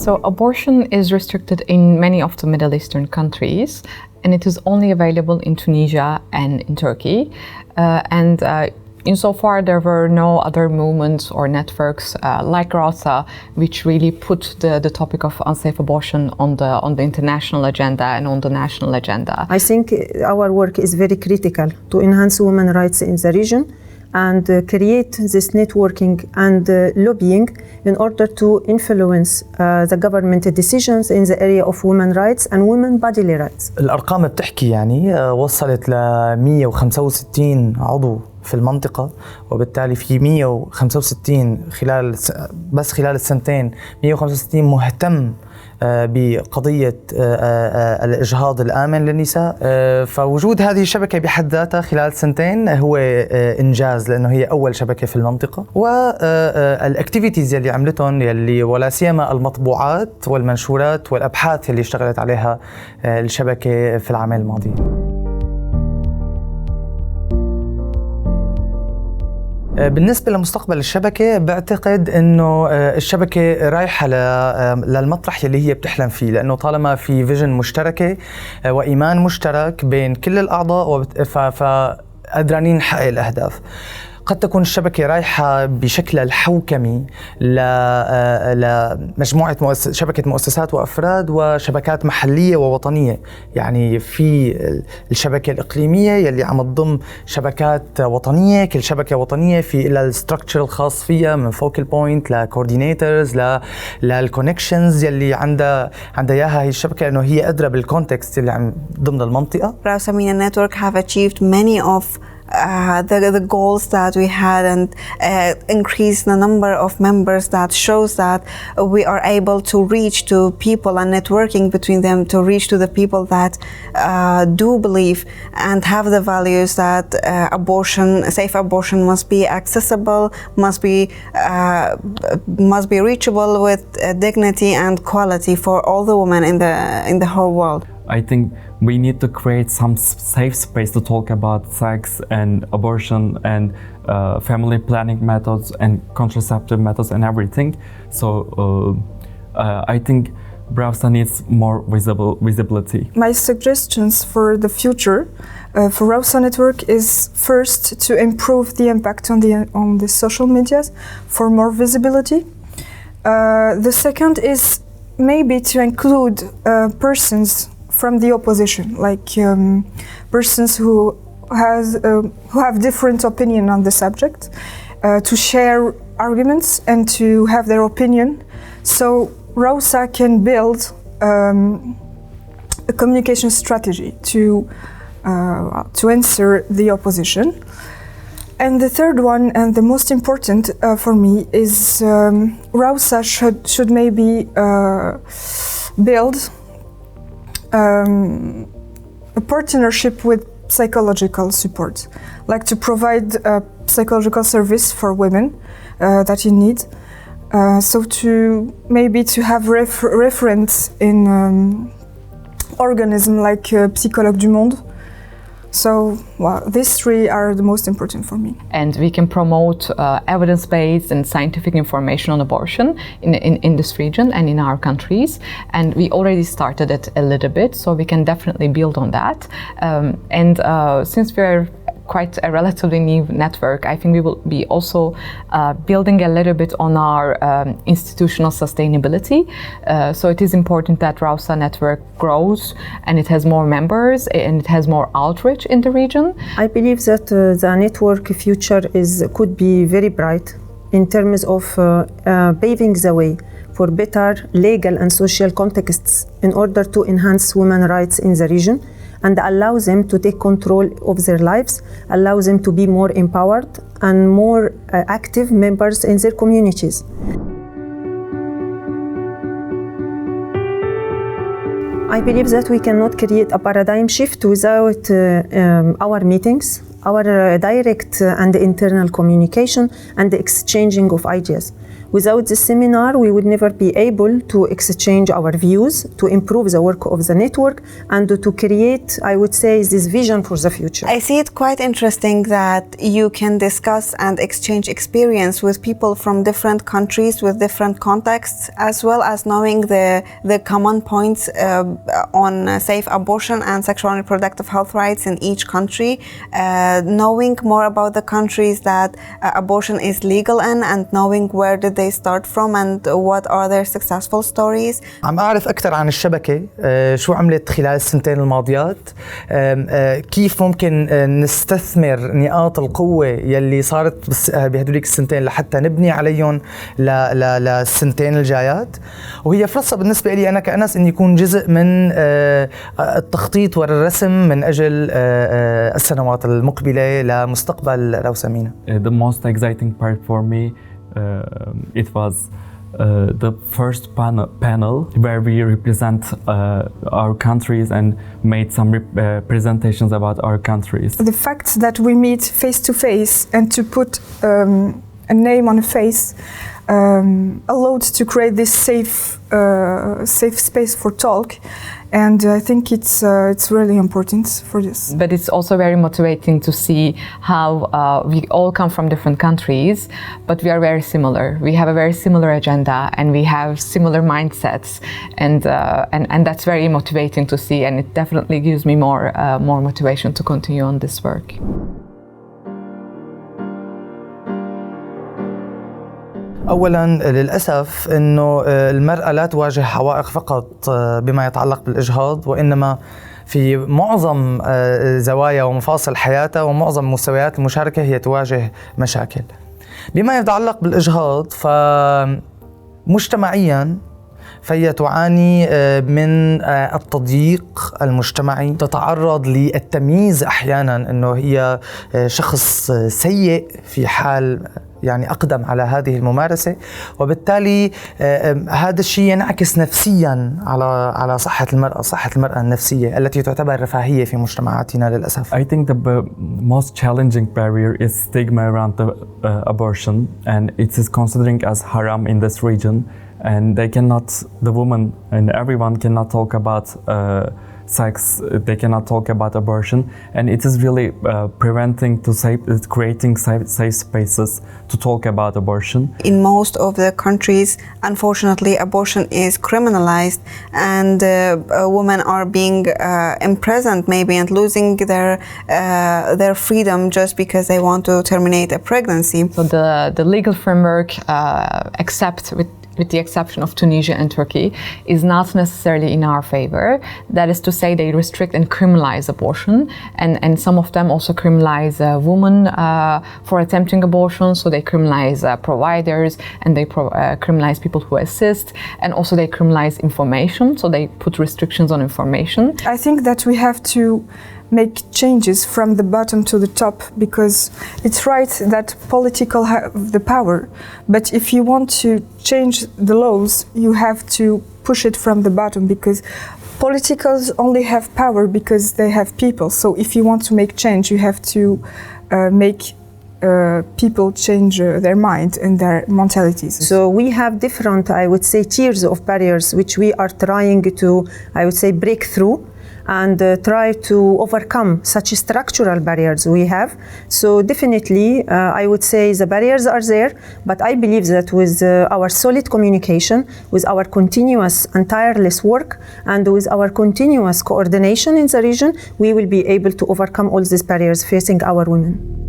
So abortion is restricted in many of the Middle Eastern countries, and it is only available in Tunisia and in Turkey. Insofar, there were no other movements or networks like RAWSA, which really put the topic of unsafe abortion on the international agenda and on the national agenda. I think our work is very critical to enhance women's rights in the region and create this networking and lobbying in order to influence the government decisions in the area of women's rights and women's bodily rights. الأرقام بتحكي يعني وصلت ل 165 عضو في المنطقة، وبالتالي في 165 خلال السنتين 165 مهتم بقضية الإجهاض الآمن للنساء. فوجود هذه الشبكة بحد ذاتها خلال سنتين هو إنجاز، لأنه هي أول شبكة في المنطقة. والأكتيفيتيز يلي عملتهم يلي ولا سيما المطبوعات والمنشورات والأبحاث يلي اشتغلت عليها الشبكة في العام الماضي. بالنسبة لمستقبل الشبكة، بعتقد أنه الشبكة رايحة للمطرح يلي هي بتحلم فيه، لأنه طالما في فيجن مشتركة وإيمان مشترك بين كل الأعضاء فقدرانين نحقق الأهداف. قد تكون الشبكة رايحة بشكلها الحوكمي لمجموعة شبكة مؤسسات وأفراد وشبكات محلية ووطنية. يعني في الشبكة الإقليمية يلي عم تضم شبكات وطنية، كل شبكة وطنية في إلى الستركتشر الخاص فيها، من فوكال بوينت لكوردينيتورز للكونكشنز يلي عندها إياها هي الشبكة، إنه هي أدرى بالكونتكست اللي عم ضمن المنطقة. RAWSA MENA Network have achieved many of the goals that we had and increase the number of members. That shows that we are able to reach to people and networking between them to reach to the people that do believe and have the values that safe abortion must be accessible, must be reachable with dignity and quality for all the women in the whole world. I think we need to create some safe space to talk about sex and abortion and family planning methods and contraceptive methods and everything. So I think RAWSA needs more visibility. My suggestions for the future for RAWSA Network is first to improve the impact on the social medias for more visibility. The second is maybe to include persons from the opposition, like persons who have different opinion on the subject, to share arguments and to have their opinion, so RAWSA can build a communication strategy to answer the opposition. And the third one, and the most important for me, is RAWSA should maybe build a partnership with psychological support, like to provide psychological service for women that in need. So to have reference in organism like Psychologue du Monde. So these three are the most important for me. And we can promote evidence-based and scientific information on abortion in this region and in our countries. And we already started it a little bit, so we can definitely build on that. Since we're quite a relatively new network, I think we will be also building a little bit on our institutional sustainability. So it is important that RAWSA network grows and it has more members and it has more outreach in the region. I believe that the network future could be very bright in terms of paving the way for better legal and social contexts in order to enhance women's rights in the region and allow them to take control of their lives, allow them to be more empowered and more active members in their communities. I believe that we cannot create a paradigm shift without our meetings, our direct and internal communication and the exchanging of ideas. Without this seminar, we would never be able to exchange our views, to improve the work of the network, and to create, I would say, this vision for the future. I see it quite interesting that you can discuss and exchange experience with people from different countries with different contexts, as well as knowing the common points on safe abortion and sexual and reproductive health rights in each country, knowing more about the countries that abortion is legal in, and knowing where did they start from and what are their successful stories. عم أعرف أكثر عن الشبكة، شو عملت خلال السنتين الماضيات، كيف ممكن نستثمر نقاط القوة يلي صارت بهدوليك السنتين لحتى نبني عليهم للسنتين الجايات. وهي فرصة بالنسبة لي أنا كأنس إني يكون جزء من التخطيط والرسم من أجل السنوات المقبلة لمستقبل روسا مينا. The most exciting part for me it was the first panel where we represent our countries and made some presentations about our countries. The fact that we meet face to face and to put a name on a face allowed to create this safe space for talk, and I think it's really important for this. But it's also very motivating to see how we all come from different countries, but we are very similar. We have a very similar agenda and we have similar mindsets, and that's very motivating to see, and it definitely gives me more motivation to continue on this work. أولاً للأسف إنه المرأة لا تواجه عوائق فقط بما يتعلق بالإجهاض، وإنما في معظم زوايا ومفاصل حياتها ومعظم مستويات المشاركة هي تواجه مشاكل. بما يتعلق بالإجهاض فمجتمعياً فهي تعاني من التضييق المجتمعي، تتعرض للتمييز أحياناً أنه هي شخص سيء في حال يعني أقدم على هذه الممارسة، وبالتالي هذا الشيء ينعكس نفسياً على صحة المرأة النفسية التي تعتبر رفاهية في مجتمعاتنا للأسف. I think the most challenging barrier is stigma around the abortion, and it is considering as haram in this region, and the woman and everyone cannot talk about sex, they cannot talk about abortion, and it is really creating safe spaces to talk about abortion. In most of the countries, unfortunately, abortion is criminalized, and women are being imprisoned maybe and losing their freedom just because they want to terminate a pregnancy. So the legal framework with the exception of Tunisia and Turkey, is not necessarily in our favor. That is to say, they restrict and criminalize abortion, and some of them also criminalize women for attempting abortion. So they criminalize providers, and they criminalize people who assist, and also they criminalize information. So they put restrictions on information. I think that we have to make changes from the bottom to the top, because it's right that political have the power, but if you want to change the laws, you have to push it from the bottom, because politicals only have power because they have people. So if you want to make change, you have to make people change their mind and their mentalities. So we have different, I would say, tiers of barriers which we are trying to, I would say, break through and try to overcome such structural barriers we have. So definitely, I would say the barriers are there, but I believe that with our solid communication, with our continuous and tireless work, and with our continuous coordination in the region, we will be able to overcome all these barriers facing our women.